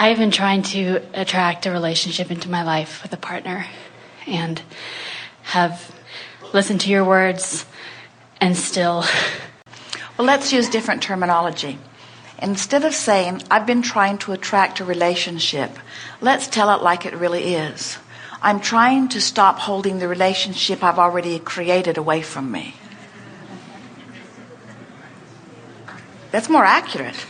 I've been trying to attract a relationship into my life with a partner and have listened to your words and still... Well, let's use different terminology. Instead of saying, I've been trying to attract a relationship, let's tell it like it really is. I'm trying to stop holding the relationship I've already created away from me. That's more accurate,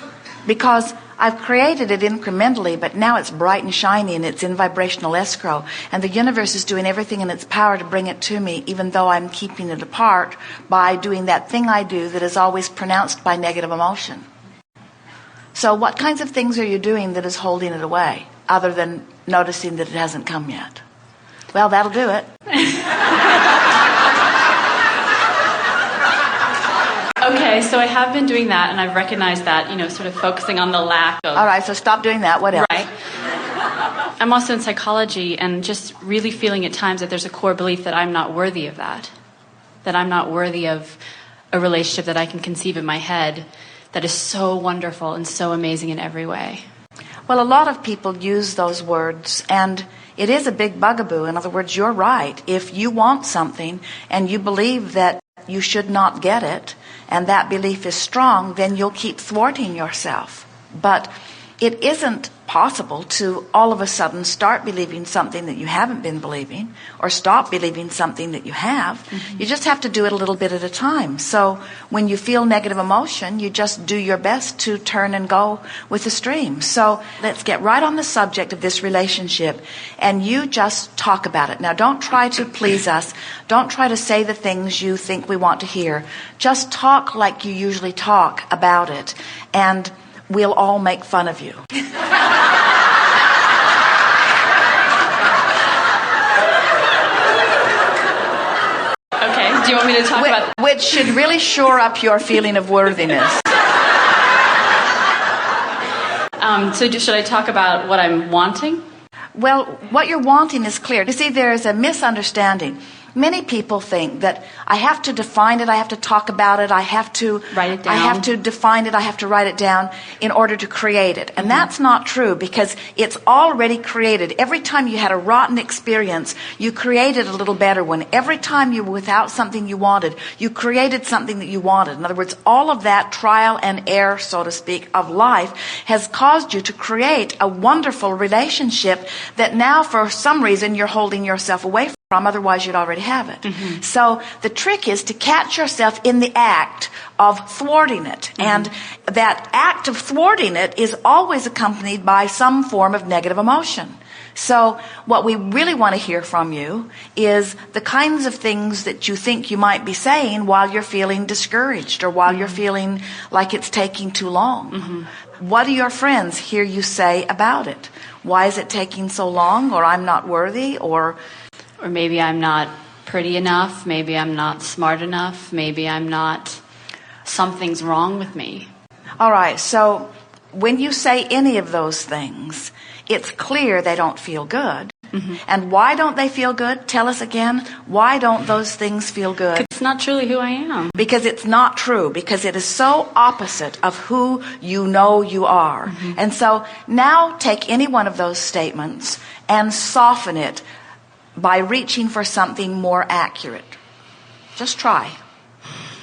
because I've created it incrementally, but now it's bright and shiny and it's in vibrational escrow, and the universe is doing everything in its power to bring it to me, even though I'm keeping it apart by doing that thing I do that is always pronounced by negative emotion. So what kinds of things are you doing that is holding it away, other than noticing that it hasn't come yet? Well, that'll do it. Okay, so I have been doing that, and I've recognized that, sort of focusing on the lack of... All right, so stop doing that. What else? Right. I'm also in psychology, and just really feeling at times that there's a core belief that I'm not worthy of that. That I'm not worthy of a relationship that I can conceive in my head that is so wonderful and so amazing in every way. Well, a lot of people use those words, and it is a big bugaboo. In other words, you're right. If you want something and you believe that you should not get it, and that belief is strong, then you'll keep thwarting yourself. But it isn't possible to all of a sudden start believing something that you haven't been believing, or stop believing something that you have. Mm-hmm. You just have to do it a little bit at a time. So when you feel negative emotion, you just do your best to turn and go with the stream. So let's get right on the subject of this relationship, and you just talk about it. Now, don't try to please us. Don't try to say the things you think we want to hear. Just talk like you usually talk about it, and we'll all make fun of you. Okay, do you want me to talk about... Which should really shore up your feeling of worthiness. So should I talk about what I'm wanting? Well, what you're wanting is clear. You see, there is a misunderstanding. Many people think that I have to define it, I have to talk about it, I have to write it down. I have to define it, I have to write it down in order to create it. And that's not true, because it's already created. Every time you had a rotten experience, you created a little better one. Every time you were without something you wanted, you created something that you wanted. In other words, all of that trial and error, so to speak, of life has caused you to create a wonderful relationship that now for some reason you're holding yourself away from. Otherwise you'd already have it. Mm-hmm. So the trick is to catch yourself in the act of thwarting it. Mm-hmm. And that act of thwarting it is always accompanied by some form of negative emotion. So what we really want to hear from you is the kinds of things that you think you might be saying while you're feeling discouraged, or while you're feeling like it's taking too long. Mm-hmm. What do your friends hear you say about it? Why is it taking so long? Or I'm not worthy? Or maybe I'm not pretty enough. Maybe I'm not smart enough. Maybe I'm not... Something's wrong with me. All right, so when you say any of those things, it's clear they don't feel good. Mm-hmm. And why don't they feel good? Tell us again. Why don't those things feel good? It's not truly who I am. Because it's not true. Because it is so opposite of who you know you are. Mm-hmm. And so now take any one of those statements and soften it by reaching for something more accurate. Just try.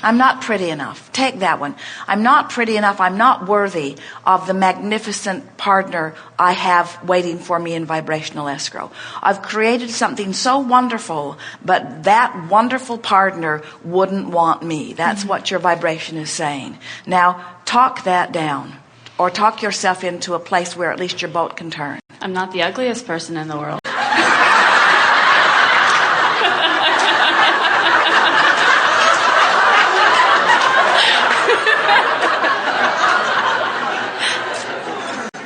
I'm not pretty enough. Take that one. I'm not pretty enough. I'm not worthy of the magnificent partner I have waiting for me in vibrational escrow. I've created something so wonderful, but that wonderful partner wouldn't want me. That's what your vibration is saying. Now, talk that down, or talk yourself into a place where at least your boat can turn. I'm not the ugliest person in the world.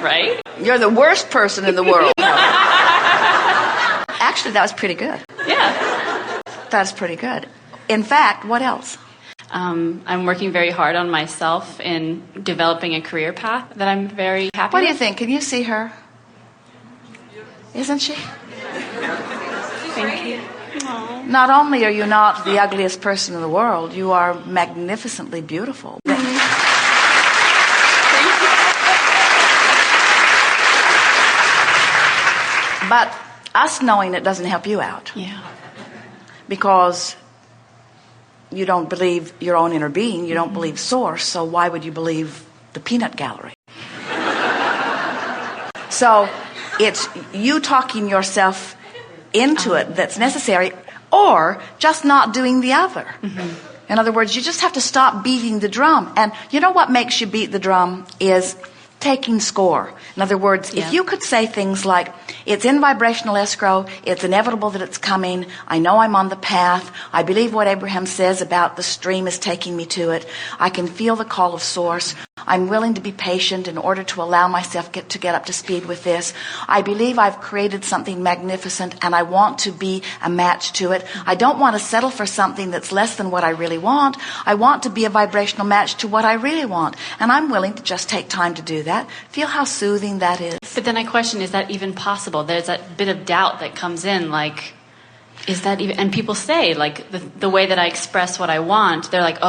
Right? You're the worst person in the world. Actually, that was pretty good. Yeah. That's pretty good. In fact, what else? I'm working very hard on myself in developing a career path that I'm very happy with. What do you think? Can you see her? Isn't she? Thank you. Aww. Not only are you not the ugliest person in the world, you are magnificently beautiful. But us knowing it doesn't help you out. Yeah. Because you don't believe your own inner being, you don't believe Source, so why would you believe the peanut gallery? So it's you talking yourself into it that's necessary, or just not doing the other. In other words, you just have to stop beating the drum. And you know what makes you beat the drum is taking score. In other words, if you could say things like, it's in vibrational escrow, it's inevitable that it's coming, I know I'm on the path, I believe what Abraham says about the stream is taking me to it, I can feel the call of Source, I'm willing to be patient in order to allow myself to get up to speed with this, I believe I've created something magnificent and I want to be a match to it, I don't want to settle for something that's less than what I really want, I want to be a vibrational match to what I really want, and I'm willing to just take time to do that. Feel how soothing that is. But then I question, is that even possible? There's that bit of doubt that comes in, like, is that even, and people say, like, the way that I express what I want, they're like,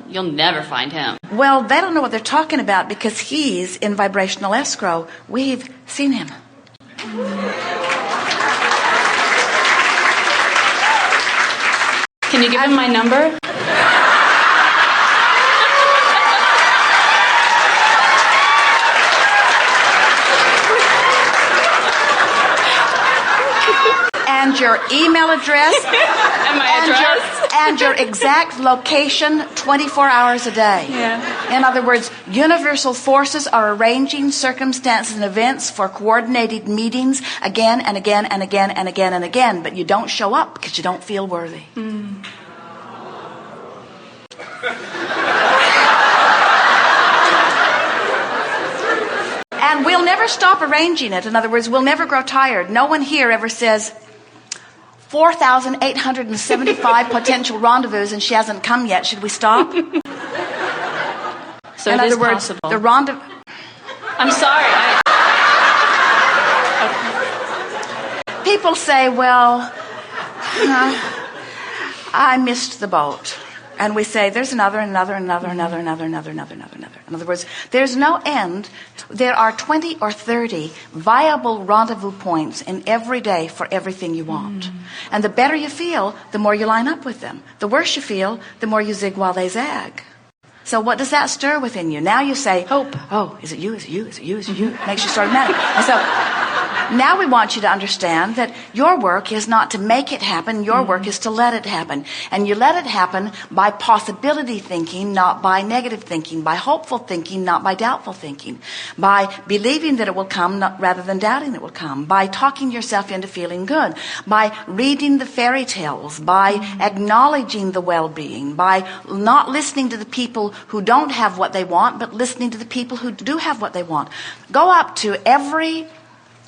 you'll never find him. Well, they don't know what they're talking about because he's in vibrational escrow. We've seen him. Can you give him my number? And your email address And my address? and your exact location 24 hours a day. Yeah. In other words, universal forces are arranging circumstances and events for coordinated meetings again and again and again and again and again, but you don't show up because you don't feel worthy. And we'll never stop arranging it. In other words, we'll never grow tired. No one here ever says 4,875 potential rendezvous and she hasn't come yet. Should we stop? So in it other is words, possible. the rendezvous. I'm sorry. People say, well, I missed the boat. And we say, there's another. In other words, there's no end. There are 20 or 30 viable rendezvous points in every day for everything you want. And the better you feel, the more you line up with them. The worse you feel, the more you zig while they zag. So what does that stir within you? Now you say, hope. Oh, is it you? Is it you? Is it you? Is it you? Makes you sort of mad. And so now we want you to understand that your work is not to make it happen. Your work is to let it happen. And you let it happen by possibility thinking, not by negative thinking, by hopeful thinking, not by doubtful thinking, by believing that it will come rather than doubting it will come, by talking yourself into feeling good, by reading the fairy tales, by acknowledging the well-being, by not listening to the people who don't have what they want, but listening to the people who do have what they want. Go up to every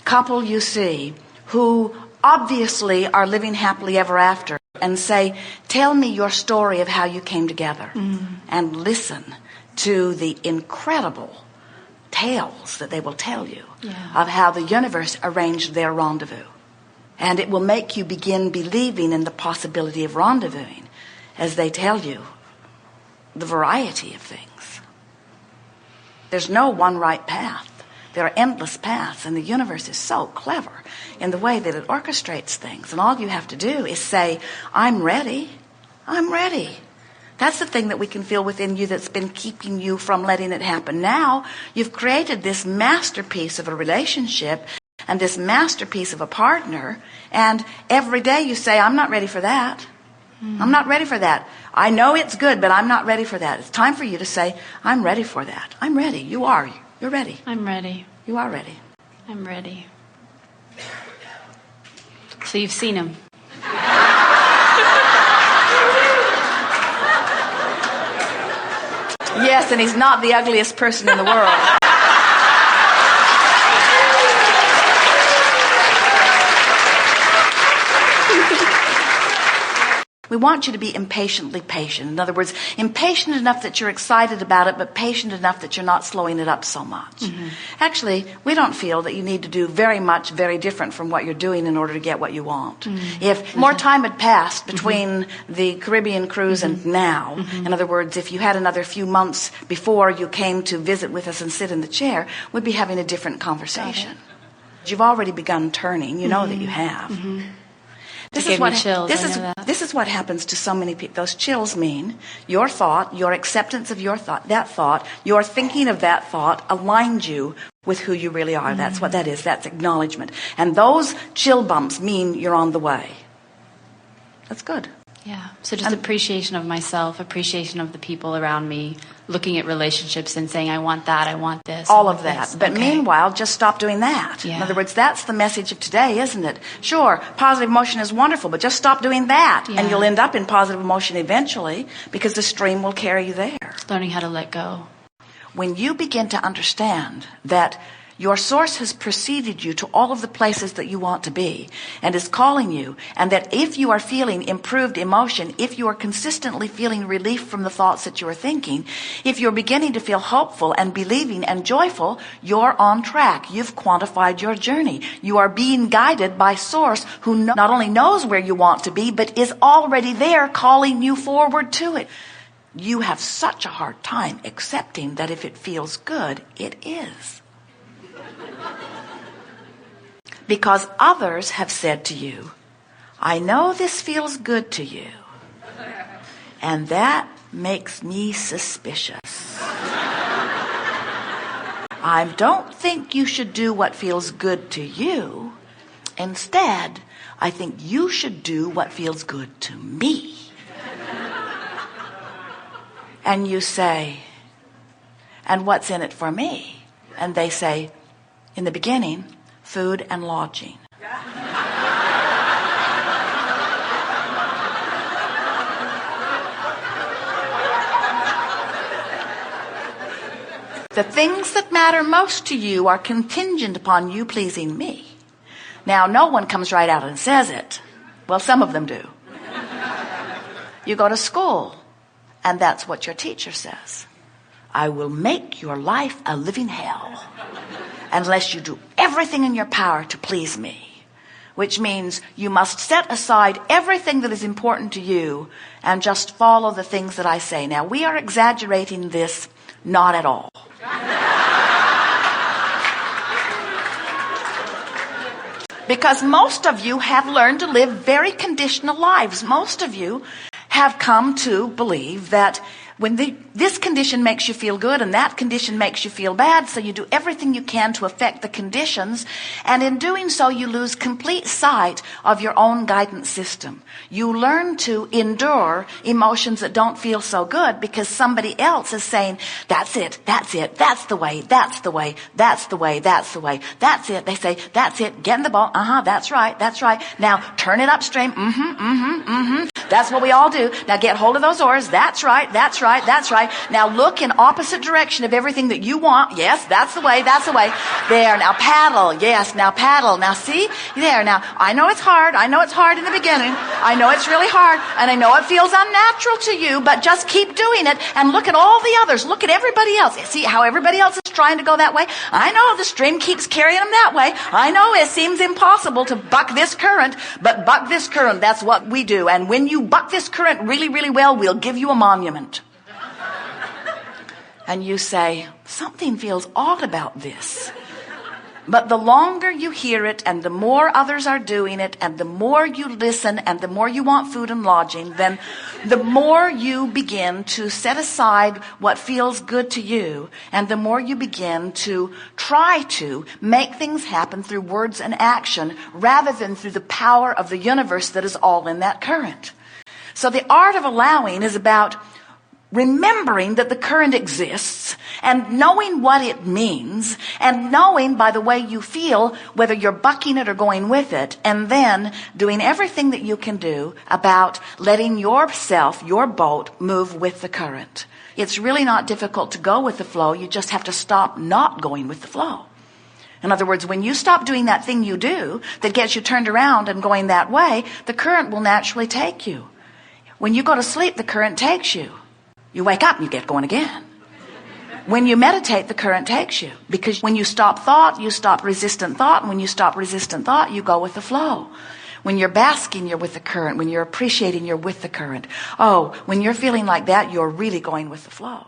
couple you see who obviously are living happily ever after and say, tell me your story of how you came together, and listen to the incredible tales that they will tell you of how the universe arranged their rendezvous. And it will make you begin believing in the possibility of rendezvousing as they tell you the variety of things. There's no one right path. There are endless paths, and the universe is so clever in the way that it orchestrates things. And all you have to do is say, I'm ready. I'm ready. That's the thing that we can feel within you that's been keeping you from letting it happen. Now, you've created this masterpiece of a relationship and this masterpiece of a partner, and every day you say, I'm not ready for that. I'm not ready for that. I know it's good, but I'm not ready for that. It's time for you to say, I'm ready for that. I'm ready. You are. You're ready. I'm ready. You are ready. I'm ready. So you've seen him. Yes, and he's not the ugliest person in the world. We want you to be impatiently patient. In other words, impatient enough that you're excited about it, but patient enough that you're not slowing it up so much. Actually, we don't feel that you need to do very much very different from what you're doing in order to get what you want. If more time had passed between the Caribbean cruise and now, in other words, if you had another few months before you came to visit with us and sit in the chair, we'd be having a different conversation. You've already begun turning. You know that you have. This is what happens to so many people. Those chills mean your thought, your acceptance of your thought, your thinking of that thought aligned you with who you really are. That's what that is. That's acknowledgement. And those chill bumps mean you're on the way. That's good. Yeah. So just appreciation of myself, appreciation of the people around me, looking at relationships and saying, I want that, I want this. All of that. But meanwhile, just stop doing that. Yeah. In other words, that's the message of today, isn't it? Sure, positive emotion is wonderful, but just stop doing that. Yeah. And you'll end up in positive emotion eventually because the stream will carry you there. Learning how to let go. When you begin to understand that your source has preceded you to all of the places that you want to be and is calling you, and that if you are feeling improved emotion, if you are consistently feeling relief from the thoughts that you are thinking, if you're beginning to feel hopeful and believing and joyful, you're on track. You've quantified your journey. You are being guided by source who not only knows where you want to be, but is already there calling you forward to it. You have such a hard time accepting that if it feels good, it is. Because others have said to you, I know this feels good to you, and that makes me suspicious. I don't think you should do what feels good to you. Instead, I think you should do what feels good to me. And you say, and what's in it for me? And they say, in the beginning, food and lodging. The things that matter most to you are contingent upon you pleasing me. Now, no one comes right out and says it. Well, some of them do. You go to school, and that's what your teacher says. I will make your life a living hell unless you do everything in your power to please me, which means you must set aside everything that is important to you and just follow the things that I say. Now, we are exaggerating this not at all. Because most of you have learned to live very conditional lives. Most of you have come to believe that when this condition makes you feel good and that condition makes you feel bad, so you do everything you can to affect the conditions, and in doing so you lose complete sight of your own guidance system. You learn to endure emotions that don't feel so good because somebody else is saying, that's it, that's the way, that's the way, that's the way, that's the way, that's it. They say, that's it, get in the boat, that's right, now turn it upstream, that's what we all do. Now get hold of those oars, that's right. Now look in opposite direction of everything that you want. Yes, that's the way. There, now paddle. Yes, now paddle. Now see? There, now I know it's hard in the beginning. I know it's really hard, and I know it feels unnatural to you, but just keep doing it and look at all the others. Look at everybody else. See how everybody else is trying to go that way? I know the stream keeps carrying them that way. I know it seems impossible to buck this current, but buck this current, that's what we do. And when you buck this current really, really well, we'll give you a monument. And you say, something feels odd about this. But the longer you hear it, and the more others are doing it, and the more you listen, and the more you want food and lodging, then the more you begin to set aside what feels good to you, and the more you begin to try to make things happen through words and action, rather than through the power of the universe that is all in that current. So the art of allowing is about remembering that the current exists and knowing what it means and knowing by the way you feel whether you're bucking it or going with it, and then doing everything that you can do about letting yourself, your boat, move with the current. It's really not difficult to go with the flow. You just have to stop not going with the flow. In other words, when you stop doing that thing you do that gets you turned around and going that way, the current will naturally take you. When you go to sleep, the current takes you. You wake up and you get going again. When you meditate, the current takes you. Because when you stop thought, you stop resistant thought. And when you stop resistant thought, you go with the flow. When you're basking, you're with the current. When you're appreciating, you're with the current. Oh, when you're feeling like that, you're really going with the flow.